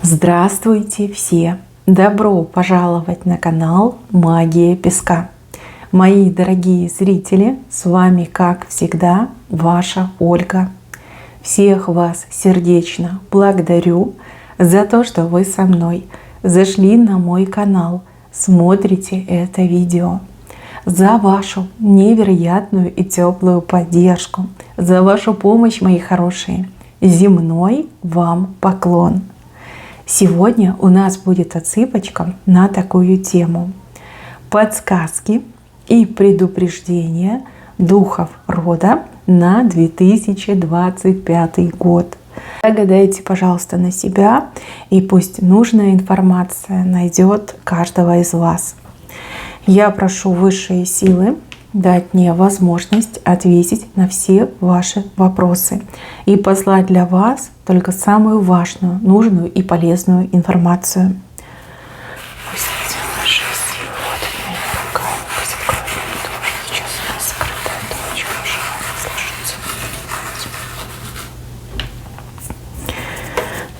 Здравствуйте все! Добро пожаловать на канал Магия Песка. Мои дорогие зрители, с вами, как всегда, ваша Ольга. Всех вас сердечно благодарю за то, что вы со мной зашли на мой канал, смотрите это видео, за вашу невероятную и теплую поддержку, за вашу помощь, мои хорошие. Земной вам поклон! Сегодня у нас будет отсыпочка на такую тему: подсказки и предупреждения духов рода на 2025 год. Загадайте, пожалуйста, на себя, и пусть нужная информация найдет каждого из вас. Я прошу высшие силы дать мне возможность ответить на все ваши вопросы и послать для вас только самую важную, нужную и полезную информацию. Пусть ваши силы водят моими руками, пусть откроют мне тоже. Сейчас у нас скрыто, это очень желаю сложиться.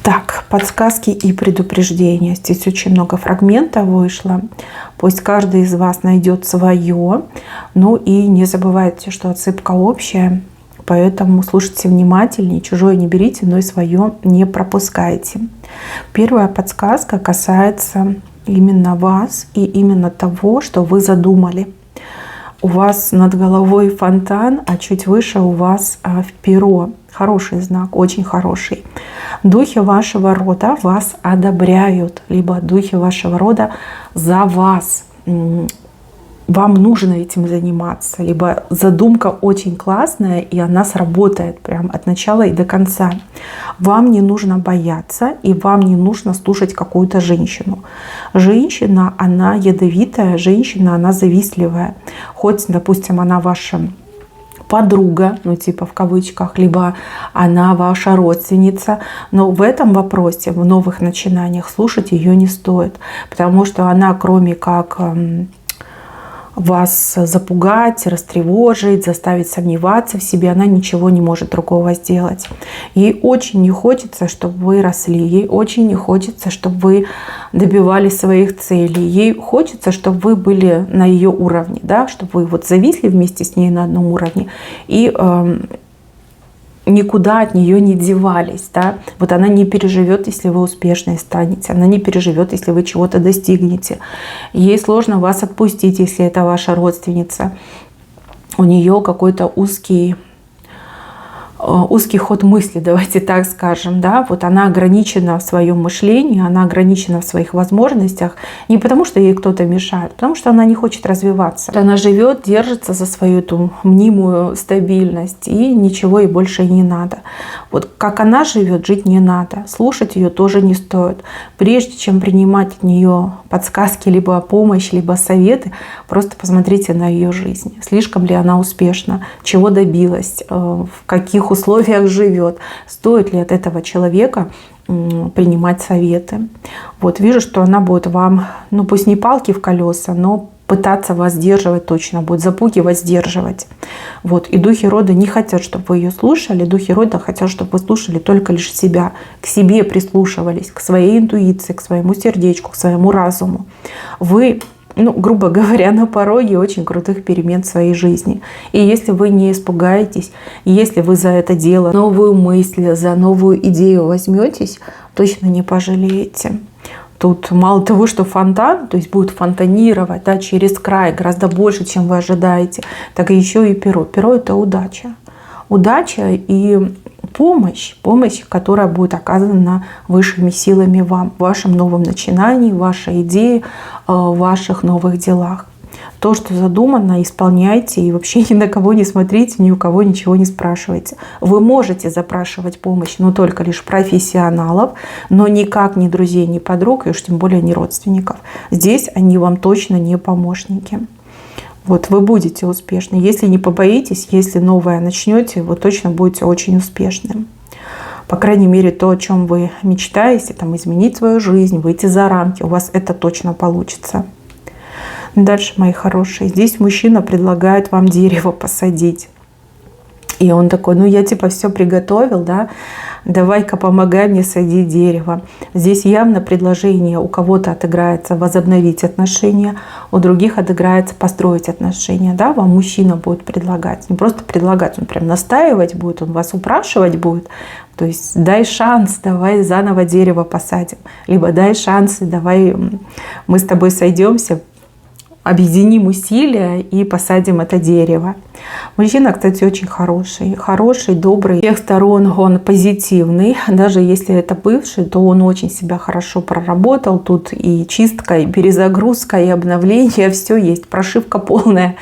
Так, подсказки и предупреждения. Здесь очень много фрагментов вышло. Пусть каждый из вас найдет свое. Ну и не забывайте, что отсыпка общая. Поэтому слушайте внимательнее, чужое не берите, но и свое не пропускайте. Первая подсказка касается именно вас и именно того, что вы задумали. У вас над головой фонтан, а чуть выше у вас перо. Хороший знак, очень хороший. Духи вашего рода вас одобряют, либо духи вашего рода за вас. Вам нужно этим заниматься, либо задумка очень классная, и она сработает прям от начала и до конца. Вам не нужно бояться, и вам не нужно слушать какую-то женщину. Женщина, она ядовитая, женщина, она завистливая. Хоть, допустим, она ваша подруга, ну типа в кавычках, либо она ваша родственница, но в этом вопросе, в новых начинаниях, слушать ее не стоит, потому что она, кроме как вас запугать, растревожить, заставить сомневаться в себе, она ничего не может другого сделать. Ей очень не хочется, чтобы вы росли, ей очень не хочется, чтобы вы добивались своих целей, ей хочется, чтобы вы были на ее уровне, да, чтобы вы вот зависли вместе с ней на одном уровне и никуда от нее не девались. Да? Вот она не переживет, если вы успешной станете. Она не переживет, если вы чего-то достигнете. Ей сложно вас отпустить, если это ваша родственница. У нее какой-то узкий ход мысли, давайте так скажем, да, вот она ограничена в своем мышлении, она ограничена в своих возможностях, не потому что ей кто-то мешает, потому что она не хочет развиваться. Она живет, держится за свою эту мнимую стабильность, и ничего ей больше не надо. Вот как она живет, жить не надо, слушать ее тоже не стоит. Прежде чем принимать от нее подсказки, либо помощь, либо советы, просто посмотрите на ее жизнь. Слишком ли она успешна, чего добилась, в каких условиях живет, стоит ли от этого человека принимать советы. Вот вижу, что она будет вам, ну пусть не палки в колеса, но пытаться вас сдерживать точно будет, запугивать, сдерживать. Вот. И духи рода не хотят, чтобы вы ее слушали, духи рода хотят, чтобы вы слушали только лишь себя, к себе прислушивались, к своей интуиции, к своему сердечку, к своему разуму. Вы, ну, грубо говоря, на пороге очень крутых перемен в своей жизни. И если вы не испугаетесь, если вы за это дело новую мысль, за новую идею возьметесь, точно не пожалеете. Тут мало того, что фонтан, то есть будет фонтанировать, да, через край гораздо больше, чем вы ожидаете, так и еще и перо. Перо — это удача. Удача и помощь, которая будет оказана высшими силами вам, в вашем новом начинании, в вашей идее, в ваших новых делах. То, что задумано, исполняйте и вообще ни на кого не смотрите, ни у кого ничего не спрашивайте. Вы можете запрашивать помощь, но только лишь профессионалов, но никак не друзей, ни подруг, и уж тем более не родственников. Здесь они вам точно не помощники. Вот вы будете успешны. Если не побоитесь, если новое начнете, вы точно будете очень успешным. По крайней мере, то, о чем вы мечтаете, там, изменить свою жизнь, выйти за рамки, у вас это точно получится. Дальше, мои хорошие, здесь мужчина предлагает вам дерево посадить. И он такой, ну я типа все приготовил, да, давай-ка помогай мне садить дерево. Здесь явно предложение у кого-то отыграется возобновить отношения, у других отыграется построить отношения. Да? Вам мужчина будет предлагать, не просто предлагать, он прям настаивать будет, он вас упрашивать будет. То есть дай шанс, давай заново дерево посадим. Либо дай шанс, давай мы с тобой сойдемся, объединим усилия и посадим это дерево. Мужчина, кстати, очень хороший, добрый. С всех сторон он позитивный. Даже если это бывший, то он очень себя хорошо проработал. Тут и чистка, и перезагрузка, и обновление. Все есть, прошивка полная.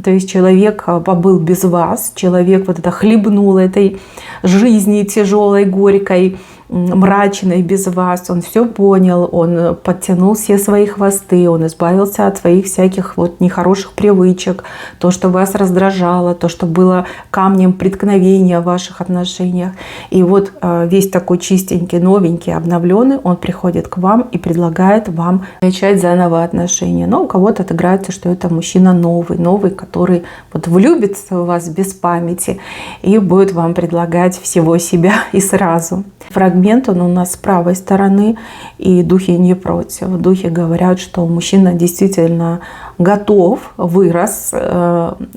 То есть человек побыл без вас, человек вот это хлебнул этой жизни тяжелой, горькой, мрачной без вас, он все понял, он подтянул все свои хвосты, он избавился от своих всяких вот нехороших привычек, то, что вас раздражало, то, что было камнем преткновения в ваших отношениях. И вот весь такой чистенький, новенький, обновленный, он приходит к вам и предлагает вам начать заново отношения. Но у кого-то отыграется, что это мужчина новый, который вот влюбится в вас без памяти и будет вам предлагать всего себя и сразу. Фрагмент он у нас с правой стороны, и духи не против. Духи говорят, что мужчина действительно готов, вырос,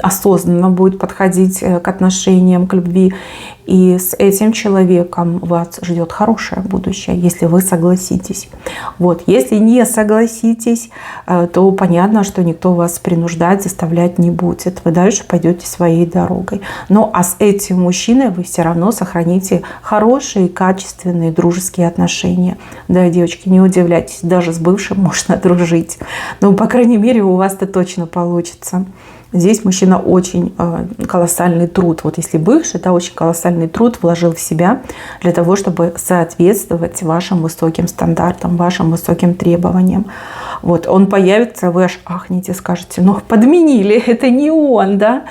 осознанно будет подходить к отношениям, к любви. И с этим человеком вас ждет хорошее будущее, если вы согласитесь. Вот. Если не согласитесь, то понятно, что никто вас принуждать, заставлять не будет. Вы дальше пойдете своей дорогой. Ну а с этим мужчиной вы все равно сохраните хорошие, качественные, дружеские отношения. Да, девочки, не удивляйтесь, даже с бывшим можно дружить. Ну, по крайней мере, у вас-то точно получится. Здесь мужчина очень колоссальный труд. Вот если бывший, это очень колоссальный труд вложил в себя для того, чтобы соответствовать вашим высоким стандартам, вашим высоким требованиям. Вот он появится, вы аж ахнете, скажете, ну подменили, это не он, да?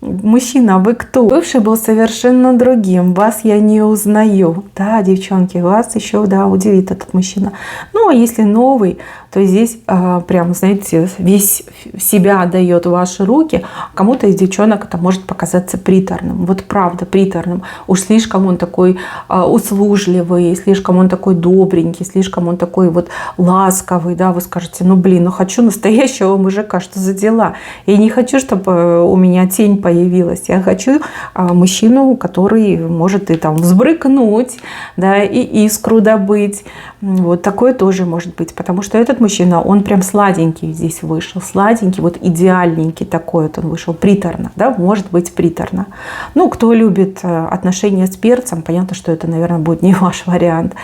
Мужчина, вы кто? Бывший был совершенно другим, вас я не узнаю. Да, девчонки, вас еще, да, удивит этот мужчина. Ну, а если новый, то здесь прям, знаете, весь себя отдает в ваши руки. Кому-то из девчонок это может показаться приторным. Вот правда, приторным. Уж слишком он такой услужливый, слишком он такой добренький, слишком он такой вот ласковый. Да, вы скажете, ну блин, ну хочу настоящего мужика, что за дела? Я не хочу, чтобы у меня тень появилась. Я хочу мужчину, который может и там взбрыкнуть, да, и искру добыть. Вот такое тоже может быть, потому что этот мужчина, он прям сладенький здесь вышел, сладенький, вот идеальненький такой вот он вышел, приторно, да, может быть приторно. Ну, кто любит отношения с перцем, понятно, что это, наверное, будет не ваш вариант.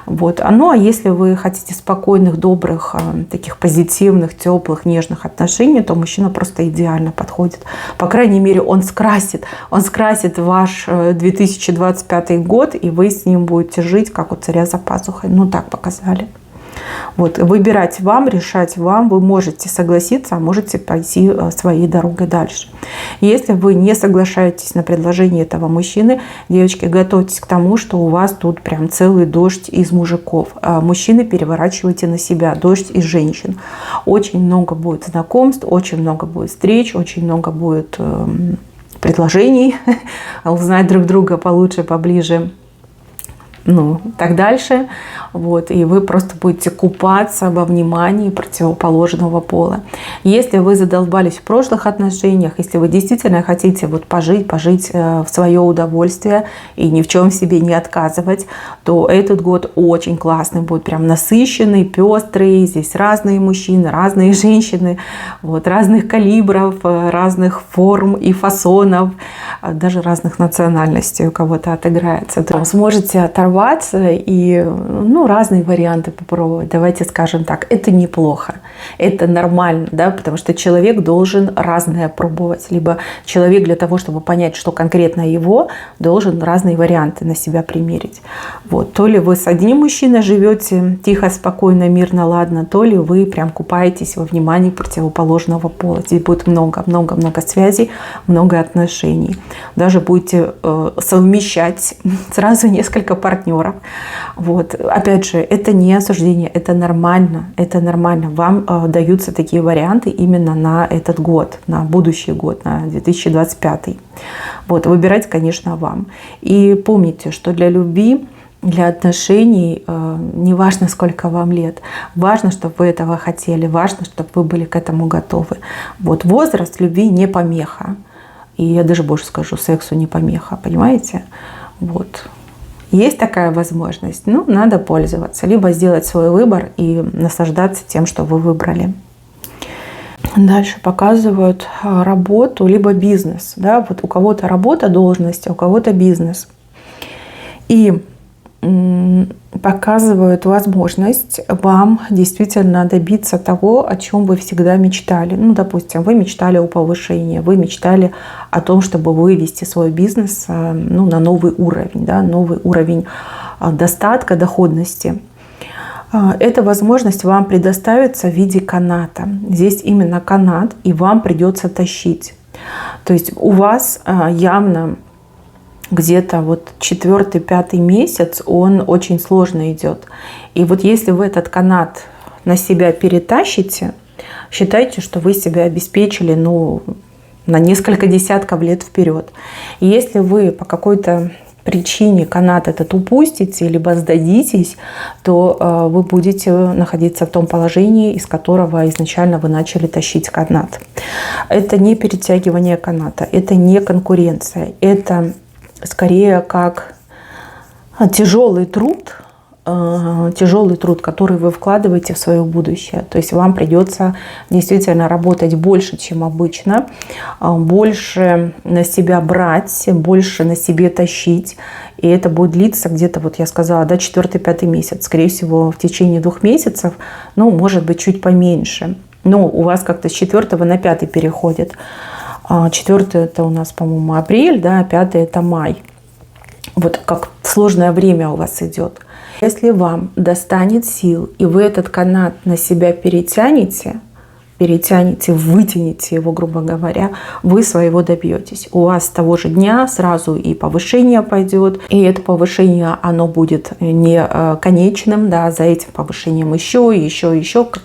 Вот. Ну, а если вы хотите спокойных, добрых, таких позитивных, теплых, нежных отношений, то мужчина просто идеально подходит. По крайней мере, он скрасит ваш 2025 год, и вы с ним будете жить, как у царя за пазухой. Ну, так показали. Вот, выбирать вам, решать вам. Вы можете согласиться, а можете пойти своей дорогой дальше. Если вы не соглашаетесь на предложение этого мужчины, девочки, готовьтесь к тому, что у вас тут прям целый дождь из мужиков. Мужчины переворачивайте на себя, дождь из женщин. Очень много будет знакомств, очень много будет встреч, очень много будет предложений, узнать друг друга получше, поближе. Ну, так дальше. Вот, и вы просто будете купаться во внимании противоположного пола. Если вы задолбались в прошлых отношениях, если вы действительно хотите вот пожить в свое удовольствие и ни в чем себе не отказывать, то этот год очень классный будет, прям насыщенный, пестрый. Здесь разные мужчины, разные женщины, вот, разных калибров, разных форм и фасонов, даже разных национальностей у кого-то отыграется. То сможете оторваться и разные варианты попробовать. Давайте скажем так, это неплохо, это нормально, да, потому что человек должен разное пробовать. Либо человек для того, чтобы понять, что конкретно его, должен разные варианты на себя примерить. Вот. То ли вы с одним мужчиной живете тихо, спокойно, мирно, ладно, то ли вы прям купаетесь во внимании противоположного пола. Здесь будет много связей, много отношений. Даже будете совмещать сразу несколько партнеров. Вот. Опять же, это не осуждение, это нормально, это нормально. Вам даются такие варианты именно на этот год, на будущий год, на 2025. Вот, выбирать, конечно, вам. И помните, что для любви, для отношений не важно, сколько вам лет. Важно, чтобы вы этого хотели, важно, чтобы вы были к этому готовы. Вот, возраст любви не помеха. И я даже больше скажу, сексу не помеха, понимаете? Вот. Есть такая возможность, ну, надо пользоваться. Либо сделать свой выбор и наслаждаться тем, что вы выбрали. Дальше показывают работу, либо бизнес. Да? Вот у кого-то работа, должность, а у кого-то бизнес. И показывают возможность вам действительно добиться того, о чем вы всегда мечтали. Ну, допустим, вы мечтали о повышении, вы мечтали о том, чтобы вывести свой бизнес на новый уровень, да, новый уровень достатка, доходности. Эта возможность вам предоставится в виде каната. Здесь именно канат, и вам придется тащить. То есть у вас явно где-то вот 4-5 месяц он очень сложно идет. И вот если вы этот канат на себя перетащите, считайте, что вы себя обеспечили на несколько десятков лет вперед. И если вы по какой-то причине канат этот упустите, либо сдадитесь, то вы будете находиться в том положении, из которого изначально вы начали тащить канат. Это не перетягивание каната, это не конкуренция, это скорее как тяжелый труд, который вы вкладываете в свое будущее. То есть вам придется действительно работать больше, чем обычно, больше на себя брать, больше на себе тащить. И это будет длиться где-то, вот я сказала, 4-5 месяц. Скорее всего, в течение 2 месяцев, может быть, чуть поменьше. Но у вас как-то с 4 на 5 переходит. 4 это у нас, по-моему, апрель, да, 5 это май. Вот как сложное время у вас идет. Если вам достанет сил, и вы этот канат на себя перетянете, вытянете его, грубо говоря, вы своего добьетесь. У вас с того же дня сразу и повышение пойдет, и это повышение, оно будет не конечным, да, за этим повышением еще.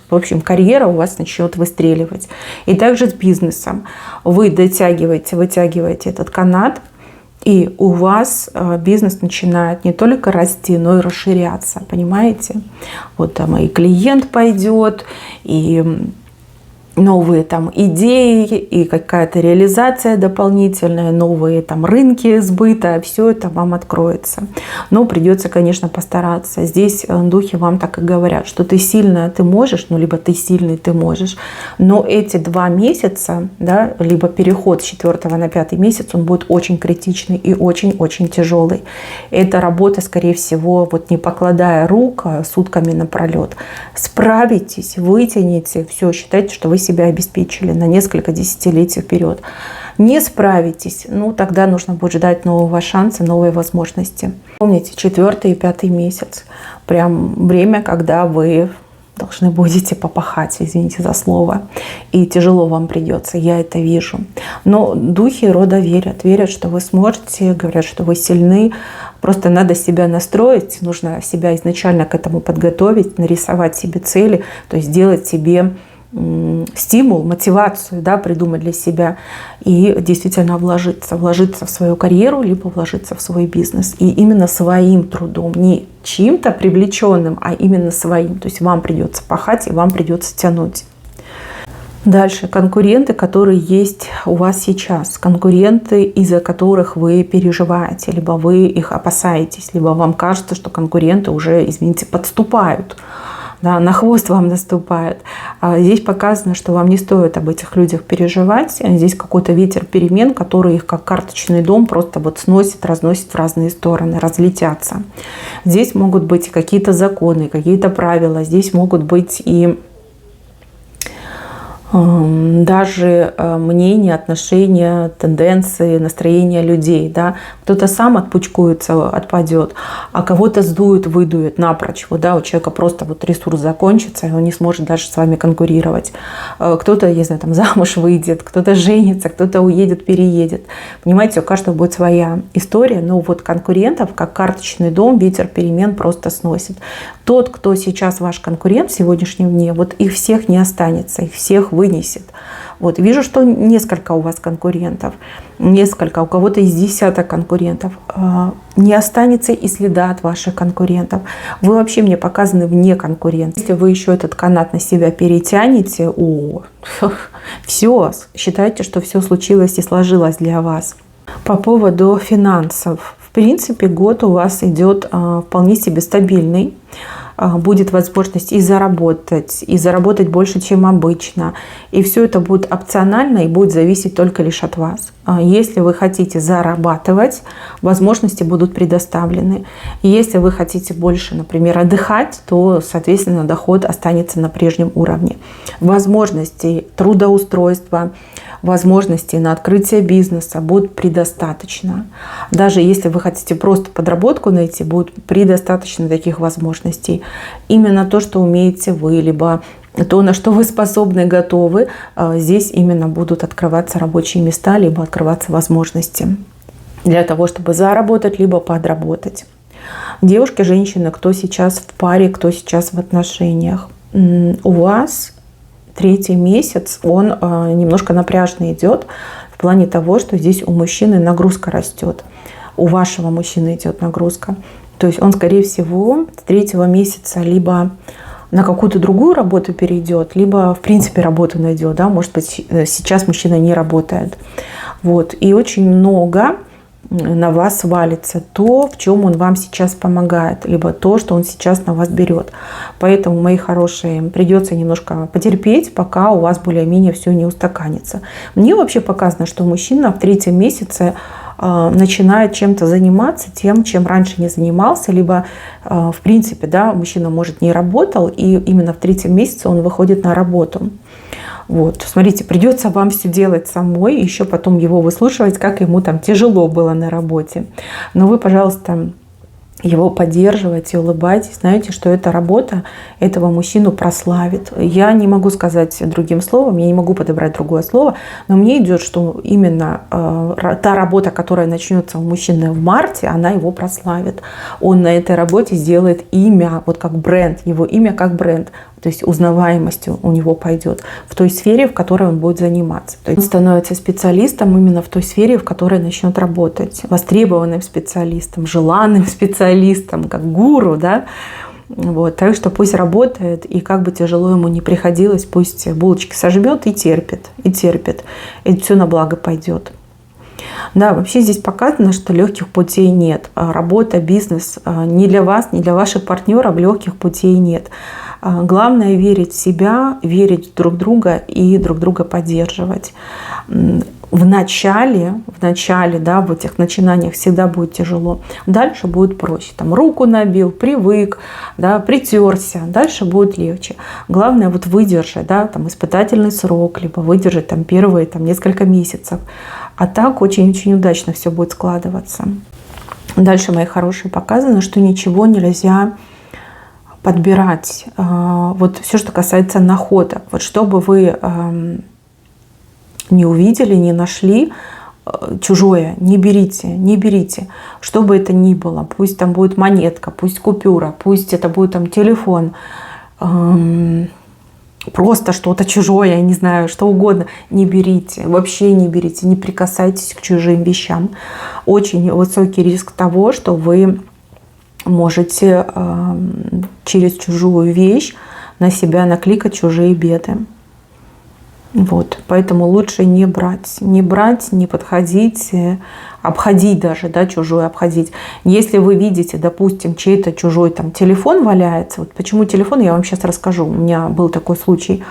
В общем, карьера у вас начнет выстреливать. И также с бизнесом. Вы вытягиваете этот канат, и у вас бизнес начинает не только расти, но и расширяться, понимаете? Вот там и клиент пойдет, и новые там идеи, и какая-то реализация дополнительная, новые там рынки сбыта, все это вам откроется. Но придется, конечно, постараться. Здесь духи вам так и говорят, что ты сильная, ты можешь, либо ты сильный, ты можешь. Но эти 2 месяца, да, либо переход с 4 на 5 месяц, он будет очень критичный и очень-очень тяжелый. Эта работа, скорее всего, вот не покладая рук сутками напролет. Справитесь, вытяните, все, считайте, что вы себя обеспечили на несколько десятилетий вперед. Не справитесь, тогда нужно будет ждать нового шанса, новой возможности. Помните, 4 и 5 месяц. Прям время, когда вы должны будете попахать, извините за слово. И тяжело вам придется, я это вижу. Но духи рода верят, что вы сможете, говорят, что вы сильны. Просто надо себя настроить, нужно себя изначально к этому подготовить, нарисовать себе цели, то есть сделать себе стимул, мотивацию, да, придумать для себя и действительно вложиться в свою карьеру, либо вложиться в свой бизнес. И именно своим трудом, не чьим-то привлеченным, а именно своим. То есть вам придется пахать и вам придется тянуть. Дальше конкуренты, которые есть у вас сейчас. Конкуренты, из-за которых вы переживаете, либо вы их опасаетесь, либо вам кажется, что конкуренты уже, извините, подступают. Да, на хвост вам наступают. Здесь показано, что вам не стоит об этих людях переживать. Здесь какой-то ветер перемен, который их как карточный дом просто вот сносит, разносит в разные стороны, разлетятся. Здесь могут быть какие-то законы, какие-то правила. Здесь могут быть и даже мнения, отношения, тенденции, настроения людей. Да? Кто-то сам отпучкуется, отпадет, а кого-то сдует, выдует напрочь. Вот, да, у человека просто вот ресурс закончится, и он не сможет дальше с вами конкурировать. Кто-то, я знаю, там замуж выйдет, кто-то женится, кто-то уедет, переедет. Понимаете, у каждого будет своя история, но вот конкурентов, как карточный дом, ветер перемен просто сносит. Тот, кто сейчас ваш конкурент в сегодняшнем дне, вот их всех не останется, их всех вынесет. Вот, вижу, что несколько у вас конкурентов, несколько, у кого-то из десяток конкурентов. Не останется и следа от ваших конкурентов. Вы вообще мне показаны вне конкуренции. Если вы еще этот канат на себя перетянете, все, считайте, что все случилось и сложилось для вас. По поводу финансов. В принципе, год у вас идет вполне себе стабильный. Будет возможность и заработать больше, чем обычно. И все это будет опционально и будет зависеть только лишь от вас. Если вы хотите зарабатывать, возможности будут предоставлены. И если вы хотите больше, например, отдыхать, то, соответственно, доход останется на прежнем уровне. Возможностей трудоустройства, возможностей на открытие бизнеса будет предостаточно. Даже если вы хотите просто подработку найти, будет предостаточно таких возможностей. Именно то, что умеете вы, либо то, на что вы способны, готовы, здесь именно будут открываться рабочие места, либо открываться возможности для того, чтобы заработать, либо подработать. Девушки, женщины, кто сейчас в паре, кто сейчас в отношениях, у вас 3-й месяц, он немножко напряжно идет в плане того, что здесь у мужчины нагрузка растет. У вашего мужчины идет нагрузка. То есть он, скорее всего, с 3-го месяца либо на какую-то другую работу перейдет, либо, в принципе, работу найдет. Да? Может быть, сейчас мужчина не работает. Вот. И очень много на вас валится то, в чем он вам сейчас помогает, либо то, что он сейчас на вас берет. Поэтому, мои хорошие, придется немножко потерпеть, пока у вас более-менее все не устаканится. Мне вообще показано, что мужчина в 3-м месяце начинает чем-то заниматься, тем, чем раньше не занимался, либо, в принципе, да, мужчина, может, не работал, и именно в 3-м месяце он выходит на работу. Вот, смотрите, придется вам все делать самой, еще потом его выслушивать, как ему там тяжело было на работе. Но вы, пожалуйста, его поддерживайте, улыбайтесь, знаете, что эта работа этого мужчину прославит. Я не могу сказать другим словом, я не могу подобрать другое слово, но мне идет, что именно та работа, которая начнется у мужчины в марте, она его прославит. Он на этой работе сделает имя, вот как бренд, его имя как бренд. То есть узнаваемостью у него пойдет в той сфере, в которой он будет заниматься. То есть он становится специалистом именно в той сфере, в которой начнет работать. Востребованным специалистом, желанным специалистом, как гуру, да. Вот. Так что пусть работает, и как бы тяжело ему не приходилось, пусть булочки сожмет и терпит, и терпит. И все на благо пойдет. Да, вообще здесь показано, что легких путей нет. Работа, бизнес ни для вас, ни для ваших партнеров легких путей нет. Главное верить в себя, верить в друг друга и друг друга поддерживать. В начале, да, в этих начинаниях всегда будет тяжело. Дальше будет проще. Там руку набил, привык, да, притерся. Дальше будет легче. Главное вот выдержать, да, там, испытательный срок, либо выдержать там, первые там, несколько месяцев. А так очень-очень удачно все будет складываться. Дальше, мои хорошие, показано, что ничего нельзя подбирать. Вот все, что касается находок. Вот чтобы вы не увидели, не нашли чужое, не берите, не берите. Что бы это ни было. Пусть там будет монетка, пусть купюра, пусть это будет там телефон. Просто что-то чужое, я не знаю, что угодно. Не берите, вообще не берите, не прикасайтесь к чужим вещам. Очень высокий риск того, что вы можете через чужую вещь на себя накликать чужие беды. Вот. Поэтому лучше не брать, не подходить, обходить даже, да, чужое обходить. Если вы видите, допустим, чей-то чужой там телефон валяется, вот почему телефон, я вам сейчас расскажу. У меня был такой случай.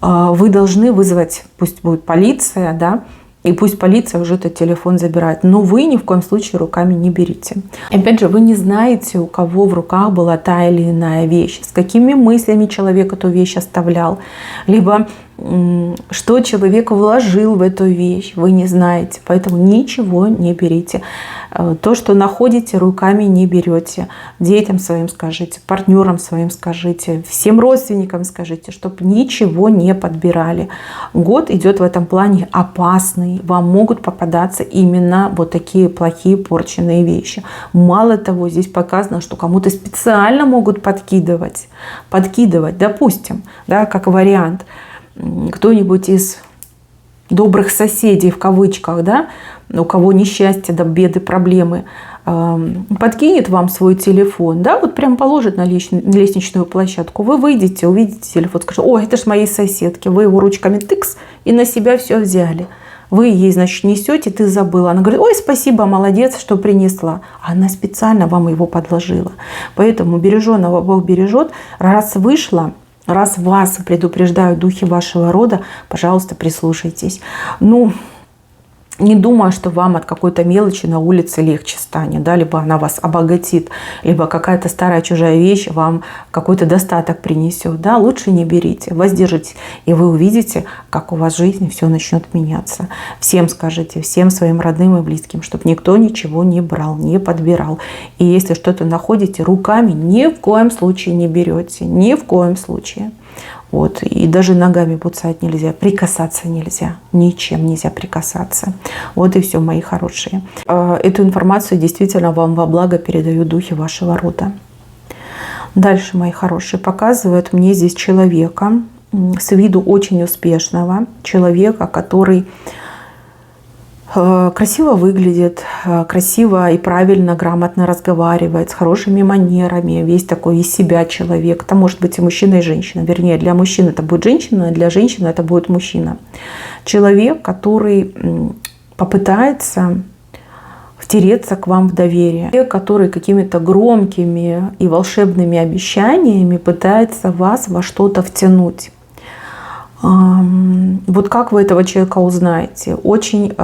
Вы должны вызвать, пусть будет полиция, да, и пусть полиция уже этот телефон забирает. Но вы ни в коем случае руками не берите. Опять же, вы не знаете, у кого в руках была та или иная вещь, с какими мыслями человек эту вещь оставлял. Либо что человек вложил в эту вещь, вы не знаете. Поэтому ничего не берите. То, что находите, руками не берете. Детям своим скажите, партнерам своим скажите, всем родственникам скажите, чтобы ничего не подбирали. Год идет в этом плане опасный. Вам могут попадаться именно вот такие плохие порченные вещи. Мало того, здесь показано, что кому-то специально могут подкидывать, допустим, да, как вариант. Кто-нибудь из добрых соседей, в кавычках, да, у кого несчастье, да, беды, проблемы, подкинет вам свой телефон, да, вот прям положит на лестничную площадку, вы выйдете, увидите телефон, скажете: ой, это ж моей соседки, вы его ручками тыкс и на себя все взяли. Вы ей, значит, несете, ты забыла. Она говорит: ой, спасибо, молодец, что принесла. Она специально вам его подложила. Поэтому береженого Бог бережет. Раз вышло, раз вас предупреждают духи вашего рода, пожалуйста, прислушайтесь. Ну, не думаю, что вам от какой-то мелочи на улице легче станет, да, либо она вас обогатит, либо какая-то старая чужая вещь вам какой-то достаток принесет, да, лучше не берите, воздержитесь, и вы увидите, как у вас в жизни все начнет меняться. Всем скажите, всем своим родным и близким, чтобы никто ничего не брал, не подбирал. И если что-то находите, руками ни в коем случае не берете, ни в коем случае. Вот. И даже ногами буцать нельзя, прикасаться нельзя, ничем нельзя прикасаться. Вот и все, мои хорошие. Эту информацию действительно вам во благо передают духи вашего рода. Дальше, мои хорошие, показывают мне здесь человека, с виду очень успешного, человека, который красиво выглядит, красиво и правильно, грамотно разговаривает, с хорошими манерами, весь такой из себя человек. Это может быть и мужчина, и женщина. Вернее, для мужчин это будет женщина, а для женщины это будет мужчина. Человек, который попытается втереться к вам в доверие. Человек, который какими-то громкими и волшебными обещаниями пытается вас во что-то втянуть. Вот как вы этого человека узнаете? Очень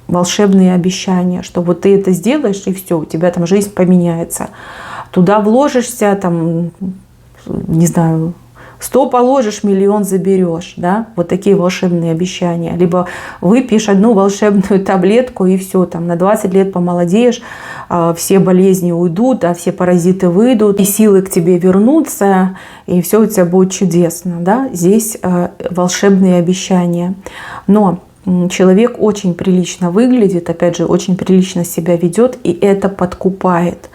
волшебные обещания, что вот ты это сделаешь, и все, у тебя там жизнь поменяется. Туда вложишься, там, не знаю, 100 положишь, миллион заберешь. Да? Вот такие волшебные обещания. Либо выпьешь одну волшебную таблетку, и все, там, на 20 лет помолодеешь, все болезни уйдут, все паразиты выйдут, и силы к тебе вернутся, и все у тебя будет чудесно. Да? Здесь волшебные обещания. Но человек очень прилично выглядит, опять же, очень прилично себя ведет, и это подкупает.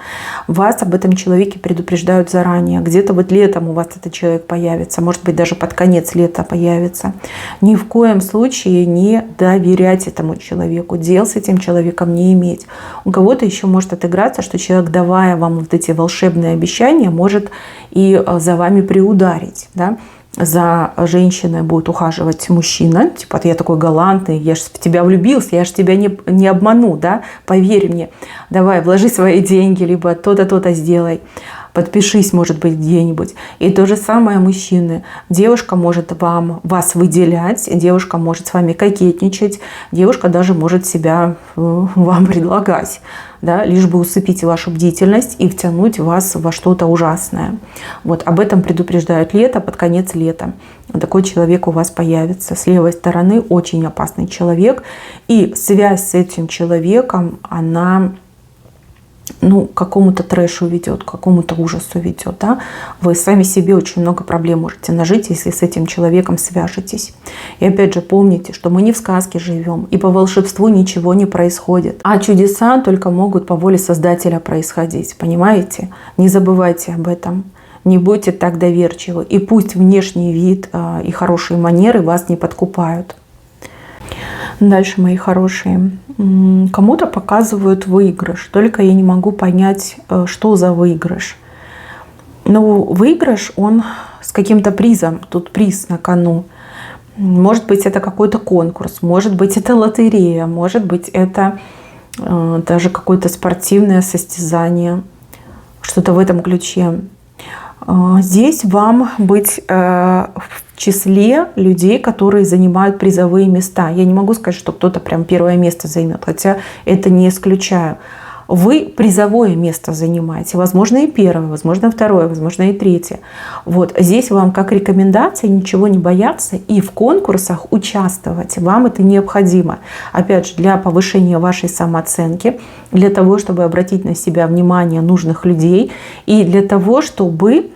Вас об этом человеке предупреждают заранее. Где-то вот летом у вас этот человек появится, может быть, даже под конец лета появится. Ни в коем случае не доверять этому человеку, дел с этим человеком не иметь. У кого-то еще может отыграться, что человек, давая вам вот эти волшебные обещания, может и за вами приударить, да? За женщиной будет ухаживать мужчина, типа: я такой галантный, я же в тебя влюбился, я же тебя не обману, да, поверь мне, давай, вложи свои деньги, либо то-то, то-то сделай, подпишись, может быть, где-нибудь. И то же самое мужчины. Девушка может вас выделять, девушка может с вами кокетничать, девушка даже может себя вам предлагать, да, лишь бы усыпить вашу бдительность и втянуть вас во что-то ужасное. Вот об этом предупреждают лето, под конец лета. Такой человек у вас появится. С левой стороны очень опасный человек. И связь с этим человеком, она к какому-то трэшу ведет, к какому-то ужасу ведет. Да? Вы сами себе очень много проблем можете нажить, если с этим человеком свяжетесь. И опять же, помните, что мы не в сказке живем, и по волшебству ничего не происходит. А чудеса только могут по воле Создателя происходить. Понимаете? Не забывайте об этом. Не будьте так доверчивы. И пусть внешний вид и хорошие манеры вас не подкупают. Дальше, мои хорошие. Кому-то показывают выигрыш, только я не могу понять, что за выигрыш. Но выигрыш, он с каким-то призом, тут приз на кону. Может быть, это какой-то конкурс, может быть, это лотерея, может быть, это даже какое-то спортивное состязание, что-то в этом ключе. Здесь вам быть в числе людей, которые занимают призовые места. Я не могу сказать, что кто-то прям первое место займет, хотя это не исключаю. Вы призовое место занимаете, возможно, и первое, возможно, второе, возможно, и третье. Вот здесь вам как рекомендация ничего не бояться и в конкурсах участвовать. Вам это необходимо. Опять же, для повышения вашей самооценки, для того, чтобы обратить на себя внимание нужных людей и для того, чтобы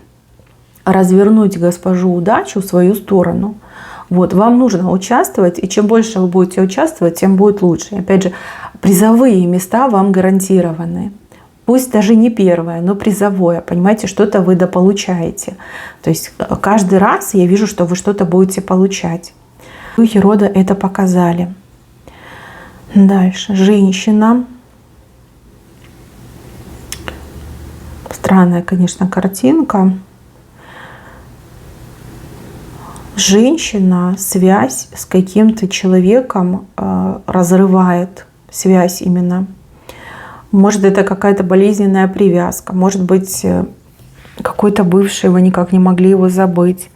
развернуть госпожу удачу в свою сторону. Вот, вам нужно участвовать, и чем больше вы будете участвовать, тем будет лучше. Опять же, призовые места вам гарантированы. Пусть даже не первое, но призовое. Понимаете, что-то вы дополучаете. То есть каждый раз я вижу, что вы что-то будете получать. Духи рода это показали. Дальше. Женщина. Странная, конечно, картинка. Женщина связь с каким-то человеком разрывает, связь именно. Может, это какая-то болезненная привязка, может быть, какой-то бывший, вы никак не могли его забыть.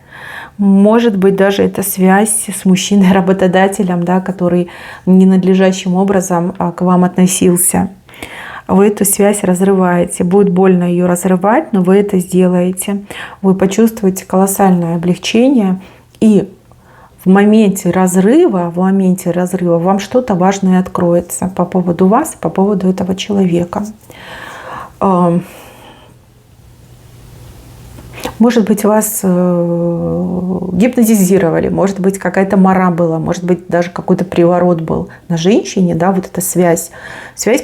Может быть, даже это связь с мужчиной-работодателем, да, который ненадлежащим образом к вам относился. Вы эту связь разрываете. Будет больно ее разрывать, но вы это сделаете. Вы почувствуете колоссальное облегчение. И в моменте разрыва вам что-то важное откроется по поводу вас, по поводу этого человека. Может быть, вас гипнотизировали, может быть, какая-то мара была, может быть, даже какой-то приворот был на женщине, да, вот эта связь,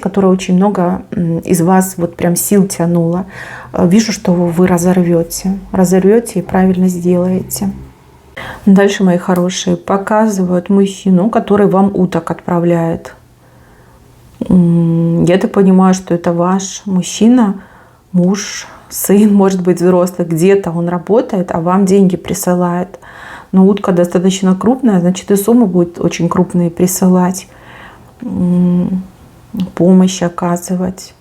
которая очень много из вас вот прям сил тянула. Вижу, что вы разорвете и правильно сделаете. Дальше, мои хорошие, показывают мужчину, который вам уток отправляет. Я-то понимаю, что это ваш мужчина, муж, сын, может быть, взрослый, где-то он работает, а вам деньги присылает. Но утка достаточно крупная, значит, и суммы будут очень крупные присылать, помощь оказывать.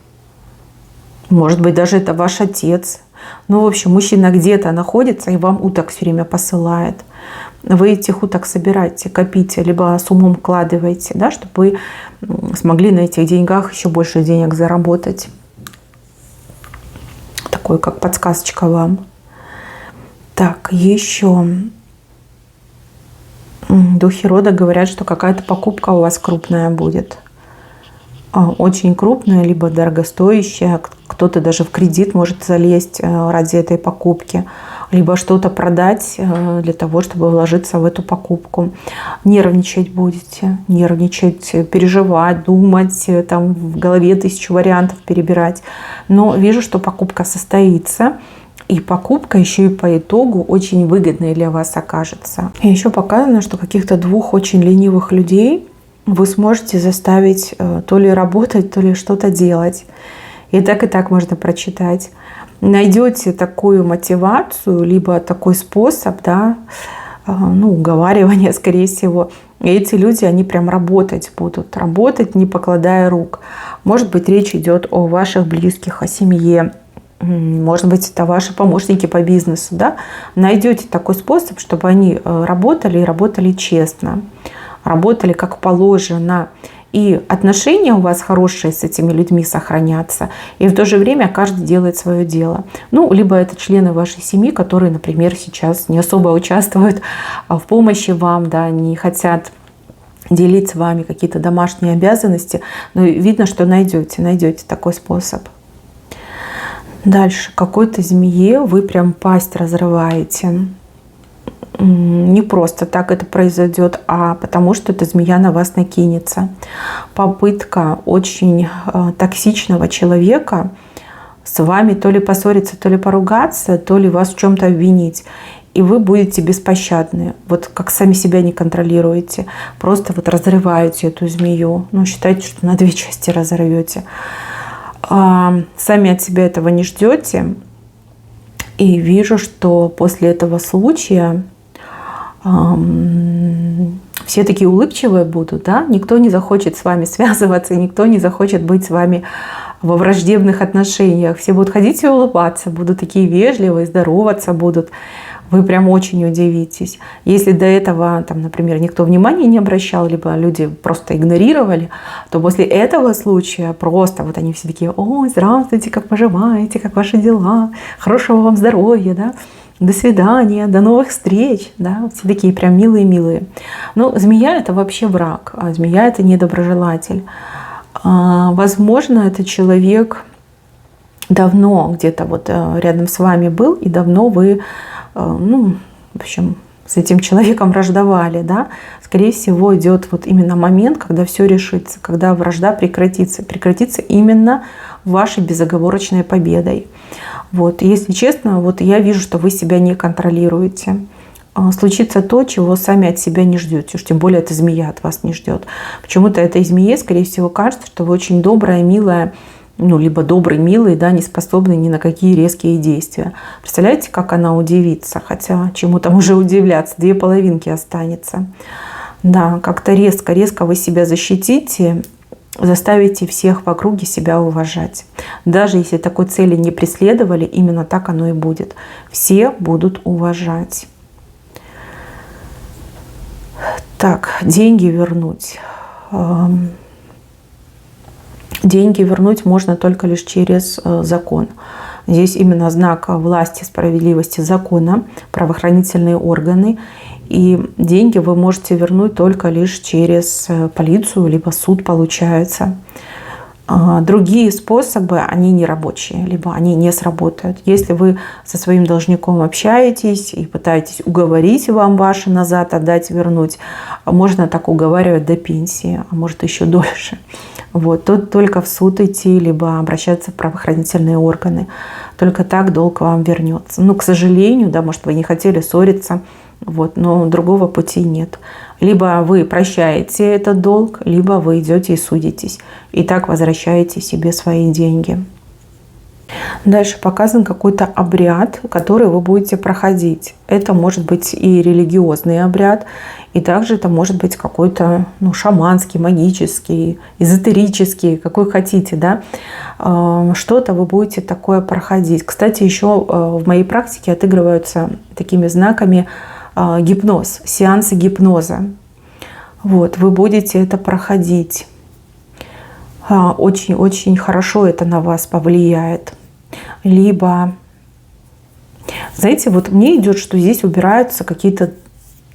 Может быть, даже это ваш отец. Ну, в общем, мужчина где-то находится и вам уток все время посылает. Вы этих уток собираете, копите, либо с умом вкладываете, да, чтобы вы смогли на этих деньгах еще больше денег заработать. Такой, как подсказочка вам. Так, еще духи рода говорят, что какая-то покупка у вас крупная будет. Очень крупная, либо дорогостоящая. Кто-то даже в кредит может залезть ради этой покупки. Либо что-то продать для того, чтобы вложиться в эту покупку. Нервничать будете, переживать, думать, там в голове 1000 вариантов перебирать. Но вижу, что покупка состоится. И покупка еще и по итогу очень выгодной для вас окажется. И еще показано, что каких-то 2 очень ленивых людей вы сможете заставить то ли работать, то ли что-то делать. И так можно прочитать. Найдете такую мотивацию, либо такой способ, да, уговаривания, скорее всего. И эти люди, они прям работать будут. Работать, не покладая рук. Может быть, речь идет о ваших близких, о семье. Может быть, это ваши помощники по бизнесу. Да? Найдете такой способ, чтобы они работали и работали честно. Работали как положено. И отношения у вас хорошие с этими людьми сохранятся. И в то же время каждый делает свое дело. Либо это члены вашей семьи, которые, например, сейчас не особо участвуют в помощи вам, да, не хотят делить с вами какие-то домашние обязанности. Но видно, что найдете такой способ. Дальше. Какой-то змее вы прям пасть разрываете. Не просто так это произойдет, а потому что эта змея на вас накинется. Попытка очень токсичного человека с вами то ли поссориться, то ли поругаться, то ли вас в чем-то обвинить. И вы будете беспощадны. Вот как сами себя не контролируете. Просто вот разрываете эту змею. Считайте, что на 2 части разорвете. Сами от себя этого не ждете. И вижу, что после этого случая все такие улыбчивые будут, да? Никто не захочет с вами связываться, никто не захочет быть с вами во враждебных отношениях. Все будут ходить и улыбаться, будут такие вежливые, здороваться будут. Вы прям очень удивитесь. Если до этого, там, например, никто внимания не обращал, либо люди просто игнорировали, то после этого случая просто вот они все такие: ой, здравствуйте, как поживаете, как ваши дела, хорошего вам здоровья, да? До свидания, до новых встреч, да? Все такие прям милые-милые. Но змея — это вообще враг, а змея — это недоброжелатель. Возможно, этот человек давно где-то вот рядом с вами был, и давно вы, ну, в общем, с этим человеком враждовали, да? Скорее всего, идет вот именно момент, когда все решится, когда вражда прекратится. Прекратится именно вашей безоговорочной победой. Вот. Если честно, вот я вижу, что вы себя не контролируете. Случится то, чего сами от себя не ждете. Уж тем более эта змея от вас не ждет. Почему-то этой змее, скорее всего, кажется, что вы очень добрая, милая, ну, либо добрый, милый, да, не способный ни на какие резкие действия. Представляете, как она удивится? Хотя чему там уже удивляться, 2 половинки останется. Да, как-то резко вы себя защитите, заставите всех в округе себя уважать. Даже если такой цели не преследовали, именно так оно и будет. Все будут уважать. Так, деньги вернуть. Деньги вернуть можно только лишь через закон. Здесь именно знак власти, справедливости, закона, правоохранительные органы. И деньги вы можете вернуть только лишь через полицию, либо суд, получается. Другие способы, они не рабочие, либо они не сработают. Если вы со своим должником общаетесь и пытаетесь уговорить вам ваши назад отдать, вернуть, можно так уговаривать до пенсии, а может еще дольше. Вот. Тут только в суд идти, либо обращаться в правоохранительные органы. Только так долг вам вернется. Ну, к сожалению, да, может, вы не хотели ссориться, вот, но другого пути нет. Либо вы прощаете этот долг, либо вы идете и судитесь. И так возвращаете себе свои деньги. Дальше показан какой-то обряд, который вы будете проходить. Это может быть и религиозный обряд, и также это может быть какой-то, ну, шаманский, магический, эзотерический, какой хотите, да. Что-то вы будете такое проходить. Кстати, еще в моей практике отыгрываются такими знаками гипноз, сеансы гипноза. Вот, вы будете это проходить. Очень-очень хорошо это на вас повлияет. Либо, знаете, вот мне идет, что здесь убираются какие-то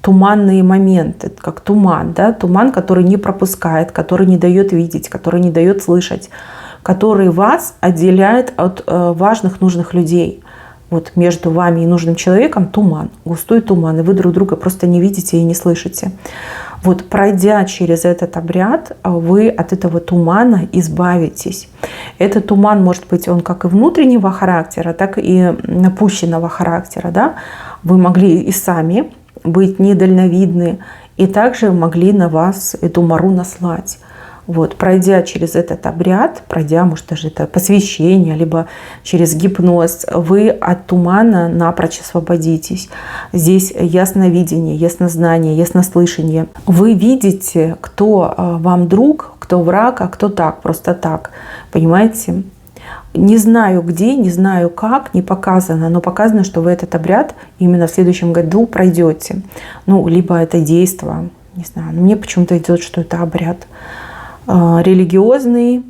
туманные моменты, как туман, да, туман, который не пропускает, который не дает видеть, который не дает слышать, который вас отделяет от важных, нужных людей. Вот между вами и нужным человеком туман, густой туман, и вы друг друга просто не видите и не слышите. Вот пройдя через этот обряд, вы от этого тумана избавитесь. Этот туман может быть он как и внутреннего характера, так и напущенного характера. Да? Вы могли и сами быть недальновидны, и также могли на вас эту мару наслать. Вот, пройдя через этот обряд, пройдя, может, даже это посвящение, либо через гипноз, вы от тумана напрочь освободитесь. Здесь ясновидение, яснознание, яснослышание. Вы видите, кто вам друг, кто враг, а кто так, просто так. Понимаете? Не знаю где, не знаю как, не показано, но показано, что вы этот обряд именно в следующем году пройдете. Ну, либо это действо, не знаю, но мне почему-то идет, что это обряд религиозный,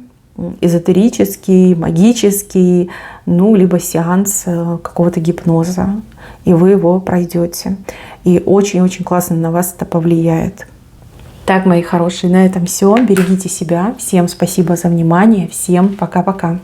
эзотерический, магический, ну, либо сеанс какого-то гипноза, и вы его пройдете. И очень-очень классно на вас это повлияет. Так, мои хорошие, на этом все. Берегите себя. Всем спасибо за внимание. Всем пока-пока.